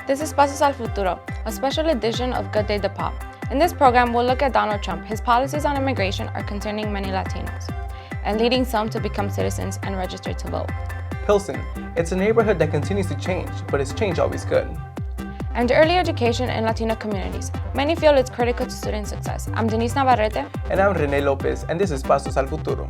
This is Pasos Al Futuro, a special edition of Good Day the Pop. In this program, we'll look at Donald Trump. His policies on immigration are concerning many Latinos and leading some to become citizens and register to vote. Pilsen, it's a neighborhood that continues to change, but is change always good? And early education in Latino communities. Many feel it's critical to student success. I'm Denise Navarrete. And I'm Rene Lopez, and this is Pasos Al Futuro.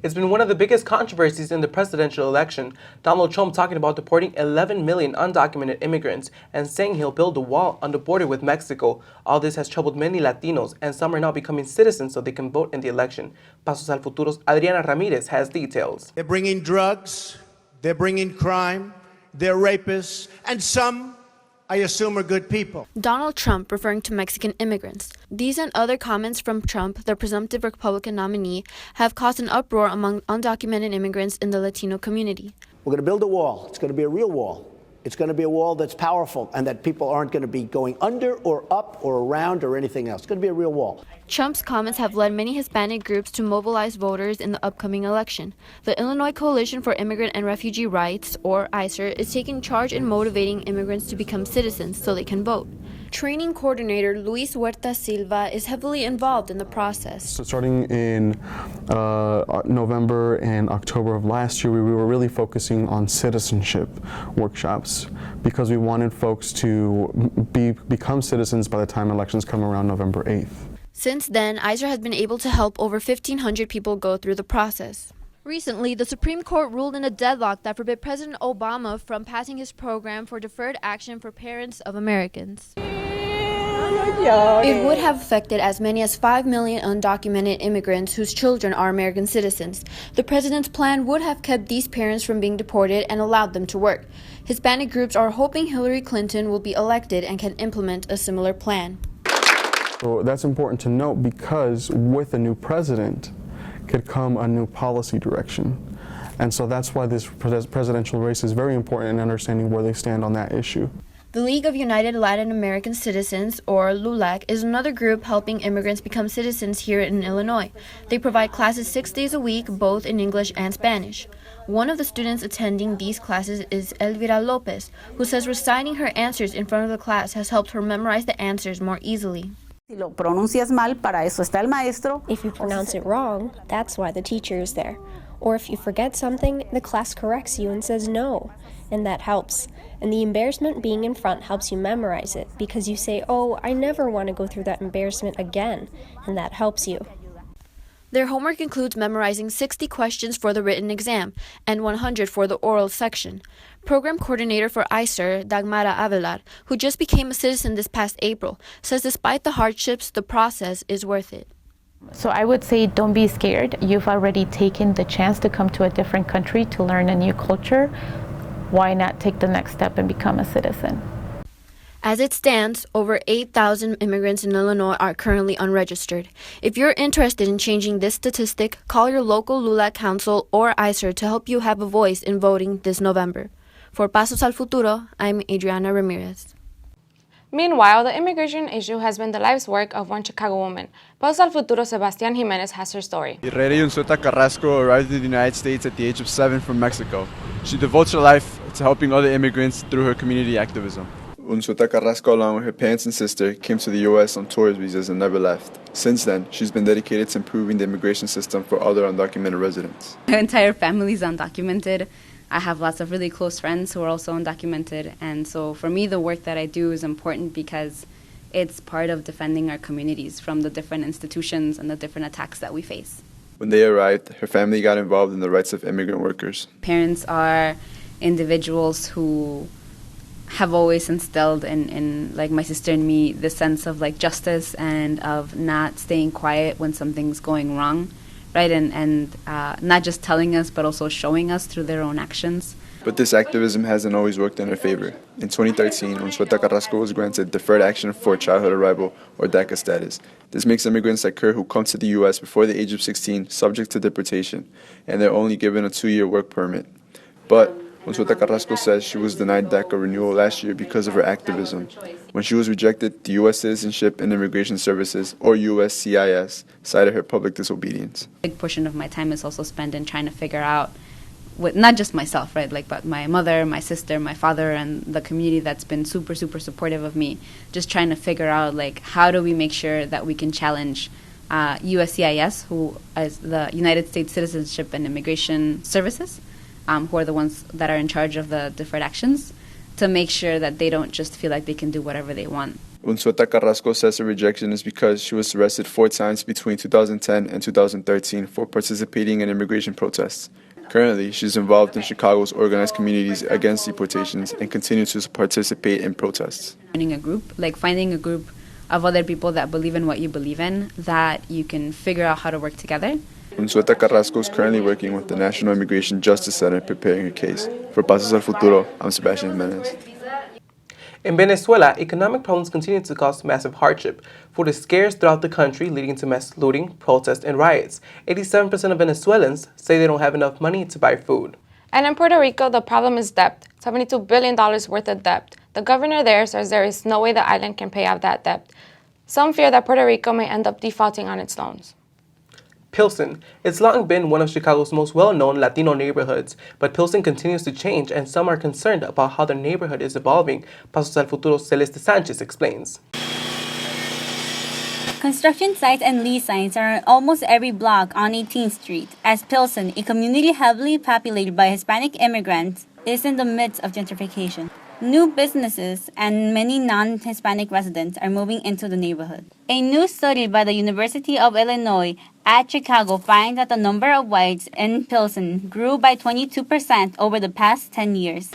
It's been one of the biggest controversies in the presidential election. Donald Trump talking about deporting 11 million undocumented immigrants and saying he'll build a wall on the border with Mexico. All this has troubled many Latinos, and some are now becoming citizens so they can vote in the election. Pasos Al Futuro's Adriana Ramirez has details. They're bringing drugs, they're bringing crime, they're rapists, and some, I assume, are good people. Donald Trump referring to Mexican immigrants. These and other comments from Trump, the presumptive Republican nominee, have caused an uproar among undocumented immigrants in the Latino community. We're going to build a wall. It's going to be a real wall. It's going to be a wall that's powerful and that people aren't going to be going under or up or around or anything else. It's going to be a real wall. Trump's comments have led many Hispanic groups to mobilize voters in the upcoming election. The Illinois Coalition for Immigrant and Refugee Rights, or ICER, is taking charge in motivating immigrants to become citizens so they can vote. Training coordinator Luis Huerta Silva is heavily involved in the process. So starting in November and October of last year, we were really focusing on citizenship workshops because we wanted folks to become citizens by the time elections come around November 8th. Since then, ICER has been able to help over 1,500 people go through the process. Recently, the Supreme Court ruled in a deadlock that forbid President Obama from passing his program for deferred action for parents of Americans. It would have affected as many as 5 million undocumented immigrants whose children are American citizens. The president's plan would have kept these parents from being deported and allowed them to work. Hispanic groups are hoping Hillary Clinton will be elected and can implement a similar plan. So that's important to note because with a new president could come a new policy direction. And so that's why this presidential race is very important in understanding where they stand on that issue. The League of United Latin American Citizens, or LULAC, is another group helping immigrants become citizens here in Illinois. They provide classes 6 days a week, both in English and Spanish. One of the students attending these classes is Elvira Lopez, who says reciting her answers in front of the class has helped her memorize the answers more easily. If you pronounce it wrong, that's why the teacher is there. Or if you forget something, the class corrects you and says no, and that helps. And the embarrassment being in front helps you memorize it, because you say, oh, I never want to go through that embarrassment again, and that helps you. Their homework includes memorizing 60 questions for the written exam and 100 for the oral section. Program coordinator for ICER, Dagmara Avelar, who just became a citizen this past April, says despite the hardships, the process is worth it. So I would say don't be scared. You've already taken the chance to come to a different country to learn a new culture. Why not take the next step and become a citizen? As it stands, over 8,000 immigrants in Illinois are currently unregistered. If you're interested in changing this statistic, call your local LULAC council or ICER to help you have a voice in voting this November. For Pasos Al Futuro, I'm Adriana Ramirez. Meanwhile, the immigration issue has been the life's work of one Chicago woman. Pasos Al Futuro Sebastián Jimenez has her story. Irene Unzueta Carrasco arrived in the United States at the age of 7 from Mexico. She devotes her life to helping other immigrants through her community activism. Unzueta Carrasco, along with her parents and sister, came to the U.S. on tourist visas and never left. Since then, she's been dedicated to improving the immigration system for other undocumented residents. My entire family is undocumented. I have lots of really close friends who are also undocumented, and so for me the work that I do is important because it's part of defending our communities from the different institutions and the different attacks that we face. When they arrived, her family got involved in the rights of immigrant workers. Parents are individuals who have always instilled in like my sister and me, the sense of like justice and of not staying quiet when something's going wrong, right? And not just telling us, but also showing us through their own actions. But this activism hasn't always worked in her favor. In 2013, Unsueta Carrasco was granted Deferred Action for Childhood Arrival, or DACA status. This makes immigrants like her who come to the U.S. before the age of 16 subject to deportation, and they're only given a 2-year work permit. But Unsueta Carrasco says she was denied DACA renewal last year because of her activism. When she was rejected, the U.S. Citizenship and Immigration Services, or USCIS, cited her public disobedience. A big portion of my time is also spent in trying to figure out, with not just myself, right, but my mother, my sister, my father, and the community that's been super, super supportive of me, just trying to figure out, how do we make sure that we can challenge USCIS, who is the United States Citizenship and Immigration Services, who are the ones that are in charge of the deferred actions, to make sure that they don't just feel like they can do whatever they want. Unsueta Carrasco says her rejection is because she was arrested 4 times between 2010 and 2013 for participating in immigration protests. Currently, she's involved in Chicago's organized communities against deportations and continues to participate in protests. Finding a group of other people that believe in what you believe in, that you can figure out how to work together. Unsueta Carrasco is currently working with the National Immigration Justice Center preparing her case. For Pasos Al Futuro, I'm Sebastian Jimenez. In Venezuela, economic problems continue to cause massive hardship. Food is scarce throughout the country, leading to mass looting, protests, and riots. 87% of Venezuelans say they don't have enough money to buy food. And in Puerto Rico, the problem is debt, $72 billion worth of debt. The governor there says there is no way the island can pay off that debt. Some fear that Puerto Rico may end up defaulting on its loans. Pilsen. It's long been one of Chicago's most well-known Latino neighborhoods, but Pilsen continues to change, and some are concerned about how the neighborhood is evolving. Pasos Al Futuro's Celeste Sanchez explains. Construction sites and lease signs are on almost every block on 18th Street, as Pilsen, a community heavily populated by Hispanic immigrants, is in the midst of gentrification. New businesses and many non-Hispanic residents are moving into the neighborhood. A new study by the University of Illinois at Chicago finds that the number of whites in Pilsen grew by 22% over the past 10 years.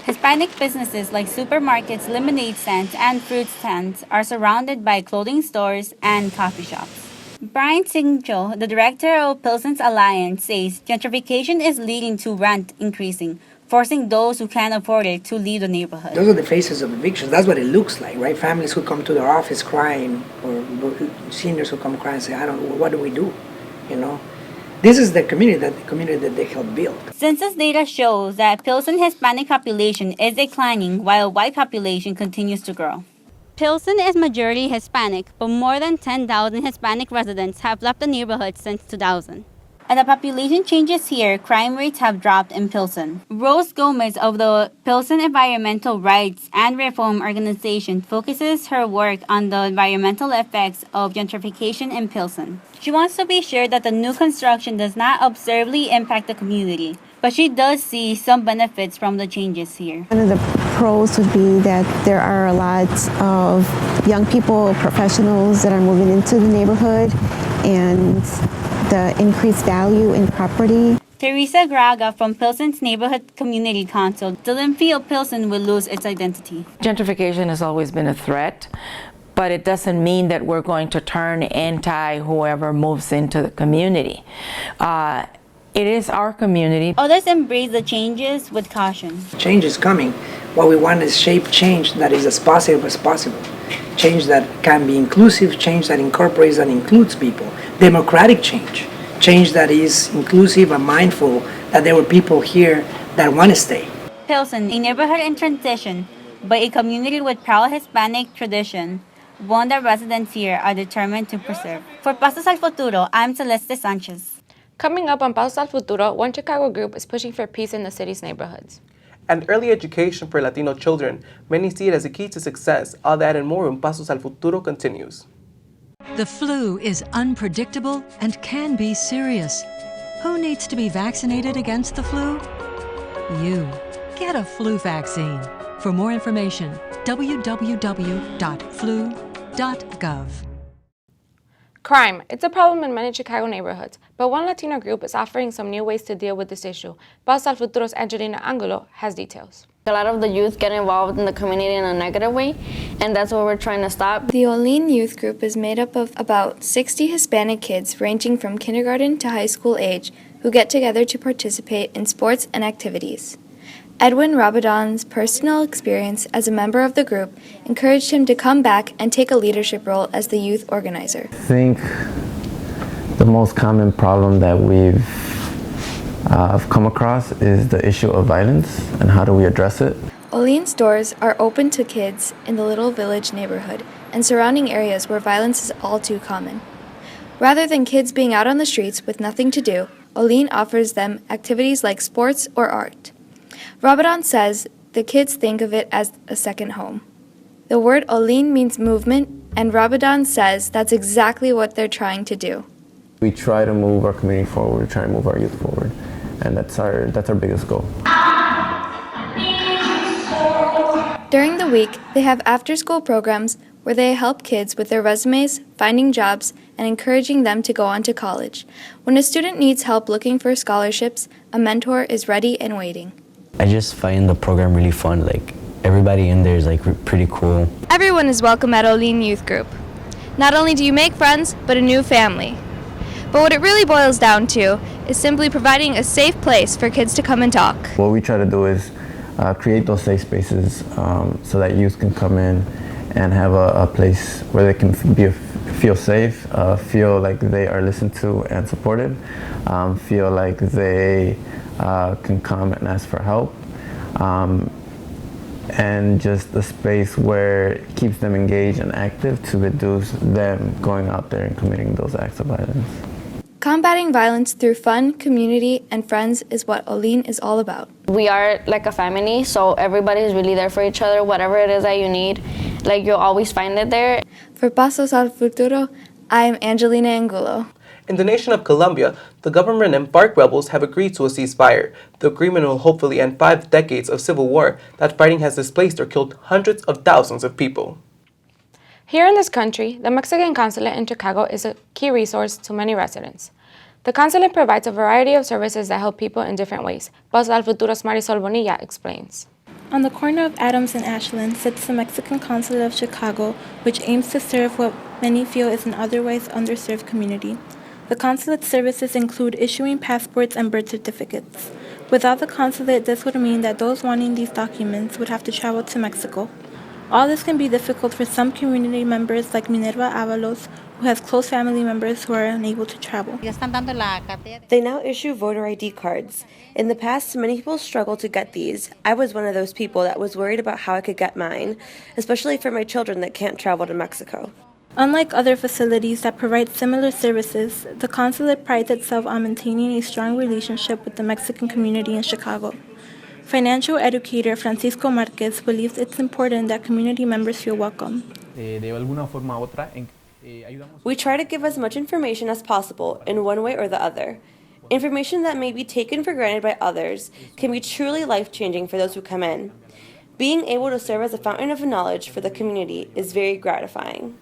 Hispanic businesses like supermarkets, lemonade stands, and fruit stands are surrounded by clothing stores and coffee shops. Brian Sincho, the director of Pilsen's Alliance, says gentrification is leading to rent increasing, forcing those who can't afford it to leave the neighborhood. Those are the faces of evictions. That's what it looks like, right? Families who come to their office crying, or seniors who come crying and say, what do we do? This is the community that they help build. Census data shows that Pilsen Hispanic population is declining while white population continues to grow. Pilsen is majority Hispanic, but more than 10,000 Hispanic residents have left the neighborhood since 2000. And the population changes here, crime rates have dropped in Pilsen. Rose Gomez of the Pilsen Environmental Rights and Reform Organization focuses her work on the environmental effects of gentrification in Pilsen. She wants to be sure that the new construction does not absurdly impact the community, but she does see some benefits from the changes here. One of the pros would be that there are a lot of young people, professionals that are moving into the neighborhood, and the increased value in property. Teresa Graga from Pilsen's Neighborhood Community Council doesn't feel Pilsen will lose its identity. Gentrification has always been a threat, but it doesn't mean that we're going to turn anti whoever moves into the community. It is our community. Others embrace the changes with caution. Change is coming. What we want is shape change that is as positive as possible. Change that can be inclusive, change that incorporates and includes people. Democratic change. Change that is inclusive and mindful that there were people here that want to stay. Pilsen, a neighborhood in transition, but a community with proud Hispanic tradition, one that residents here are determined to preserve. For Pasos Al Futuro, I'm Celeste Sanchez. Coming up on Pasos Al Futuro, one Chicago group is pushing for peace in the city's neighborhoods. And early education for Latino children. Many see it as a key to success. All that and more when Pasos Al Futuro continues. The flu is unpredictable and can be serious. Who needs to be vaccinated against the flu? You. Get a flu vaccine. For more information, www.flu.gov. Crime. It's a problem in many Chicago neighborhoods, but one Latino group is offering some new ways to deal with this issue. Pasos Al Futuro's Angelina Angulo has details. A lot of the youth get involved in the community in a negative way, and that's what we're trying to stop. The Olean Youth Group is made up of about 60 Hispanic kids ranging from kindergarten to high school age who who get together to participate in sports and activities. Edwin Rabadon's personal experience as a member of the group encouraged him to come back and take a leadership role as the youth organizer. I think the most common problem that we've come across is the issue of violence and how do we address it. Olean's doors are open to kids in the little village neighborhood and surrounding areas where violence is all too common. Rather than kids being out on the streets with nothing to do, Olean offers them activities like sports or art. Rabadon says the kids think of it as a second home. The word Olean means movement, and Rabadon says that's exactly what they're trying to do. We try to move our community forward, we try to move our youth forward, and that's our biggest goal. During the week, they have after-school programs where they help kids with their resumes, finding jobs, and encouraging them to go on to college. When a student needs help looking for scholarships, a mentor is ready and waiting. I just find the program really fun. Like, everybody in there is like pretty cool. Everyone is welcome at Olean Youth Group. Not only do you make friends, but a new family. But what it really boils down to is simply providing a safe place for kids to come and talk. What we try to do is create those safe spaces so that youth can come in and have a place where they can feel safe, feel like they are listened to and supported, feel like they can come and ask for help, and just a space where it keeps them engaged and active to reduce them going out there and committing those acts of violence. Combating violence through fun, community, and friends is what Olean is all about. We are like a family, so everybody is really there for each other. Whatever it is that you need, like, you'll always find it there. For Pasos Al Futuro, I'm Angelina Angulo. In the nation of Colombia, the government and FARC rebels have agreed to a ceasefire. The agreement will hopefully end 5 decades of civil war that fighting has displaced or killed hundreds of thousands of people. Here in this country, the Mexican Consulate in Chicago is a key resource to many residents. The consulate provides a variety of services that help people in different ways. Pasos Al Futuro's Marisol Bonilla explains. On the corner of Adams and Ashland sits the Mexican Consulate of Chicago, which aims to serve what many feel is an otherwise underserved community. The consulate's services include issuing passports and birth certificates. Without the consulate, this would mean that those wanting these documents would have to travel to Mexico. All this can be difficult for some community members like Minerva Avalos, who has close family members who are unable to travel. They now issue voter ID cards. In the past, many people struggled to get these. I was one of those people that was worried about how I could get mine, especially for my children that can't travel to Mexico. Unlike other facilities that provide similar services, the consulate prides itself on maintaining a strong relationship with the Mexican community in Chicago. Financial educator Francisco Marquez believes it's important that community members feel welcome. We try to give as much information as possible in one way or the other. Information that may be taken for granted by others can be truly life-changing for those who come in. Being able to serve as a fountain of knowledge for the community is very gratifying.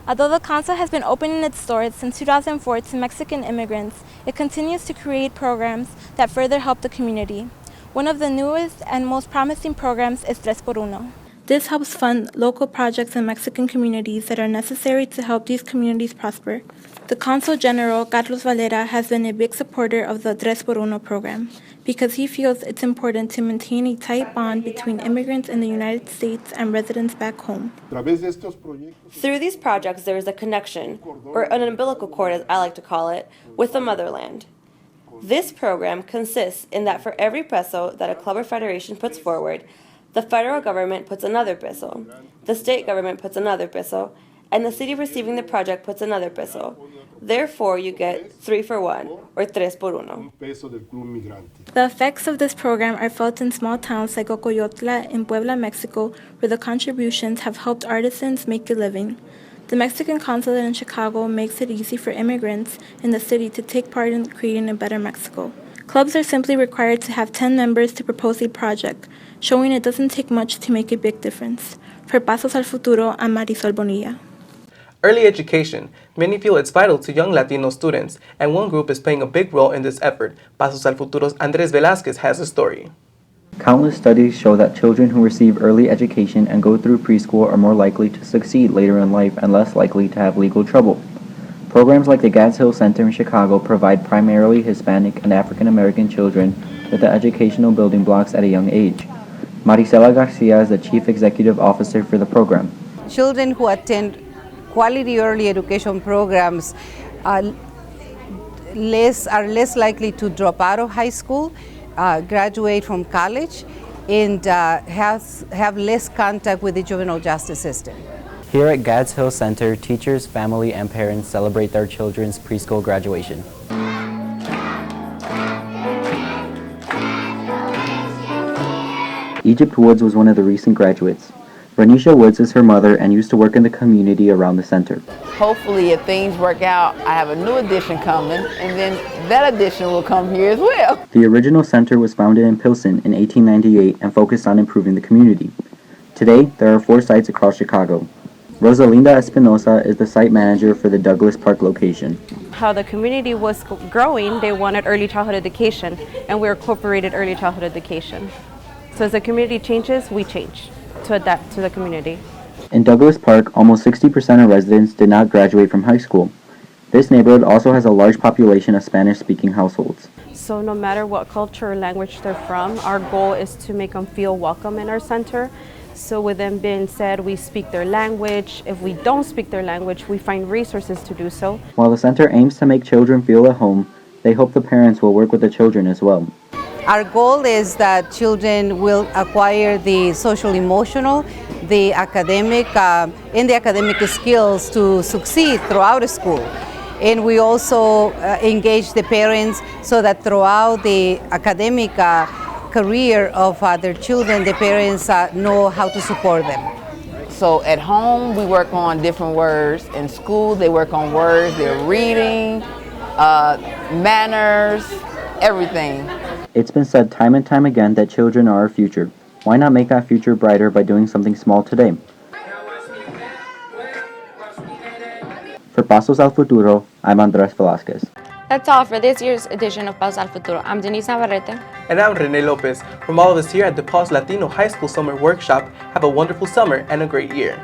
Although the consulate has been opening its doors since 2004 to Mexican immigrants, it continues to create programs that further help the community. One of the newest and most promising programs is 3x1. This helps fund local projects in Mexican communities that are necessary to help these communities prosper. The Consul General, Carlos Valera, has been a big supporter of the 3x1 program because he feels it's important to maintain a tight bond between immigrants in the United States and residents back home. Through these projects, there is a connection, or an umbilical cord as I like to call it, with the motherland. This program consists in that for every peso that a club or federation puts forward, the federal government puts another peso, the state government puts another peso, and the city receiving the project puts another peso. Therefore, you get 3 for 1, or 3x1. The effects of this program are felt in small towns like Ocoyotla in Puebla, Mexico, where the contributions have helped artisans make a living. The Mexican Consulate in Chicago makes it easy for immigrants in the city to take part in creating a better Mexico. Clubs are simply required to have 10 members to propose a project, showing it doesn't take much to make a big difference. For Pasos Al Futuro, I'm Marisol Bonilla. Early education. Many feel it's vital to young Latino students, and one group is playing a big role in this effort. Pasos Al Futuro's Andres Velázquez has a story. Countless studies show that children who receive early education and go through preschool are more likely to succeed later in life and less likely to have legal trouble. Programs like the Gads Hill Center in Chicago provide primarily Hispanic and African American children with the educational building blocks at a young age. Maricela Garcia is the Chief Executive Officer for the program. Children who attend quality early education programs are less likely to drop out of high school, graduate from college, and have less contact with the juvenile justice system. Here at Gads Hill Center, teachers, family, and parents celebrate their children's preschool graduation. Egypt Woods was one of the recent graduates. Renisha Woods is her mother and used to work in the community around the center. Hopefully, if things work out, I have a new addition coming, and then that addition will come here as well. The original center was founded in Pilsen in 1898 and focused on improving the community. Today, there are 4 sites across Chicago. Rosalinda Espinosa is the site manager for the Douglas Park location. How the community was growing, they wanted early childhood education, and we incorporated early childhood education. So as the community changes, we change to adapt to the community. In Douglas Park, almost 60% of residents did not graduate from high school. This neighborhood also has a large population of Spanish-speaking households. So no matter what culture or language they're from, our goal is to make them feel welcome in our center. So with them being said, we speak their language. If we don't speak their language, we find resources to do so. While the center aims to make children feel at home, they hope the parents will work with the children as well. Our goal is that children will acquire the social-emotional, the academic, and the academic skills to succeed throughout school. And we also engage the parents so that throughout the academic career of their children, the parents know how to support them. So at home, we work on different words. In school, they work on words, their reading, manners, everything. It's been said time and time again that children are our future. Why not make that future brighter by doing something small today? For Pasos Al Futuro, I'm Andres Velasquez. That's all for this year's edition of Pasos Al Futuro. I'm Denise Navarrete. And I'm Rene Lopez. From all of us here at the Latino High School Summer Workshop, have a wonderful summer and a great year.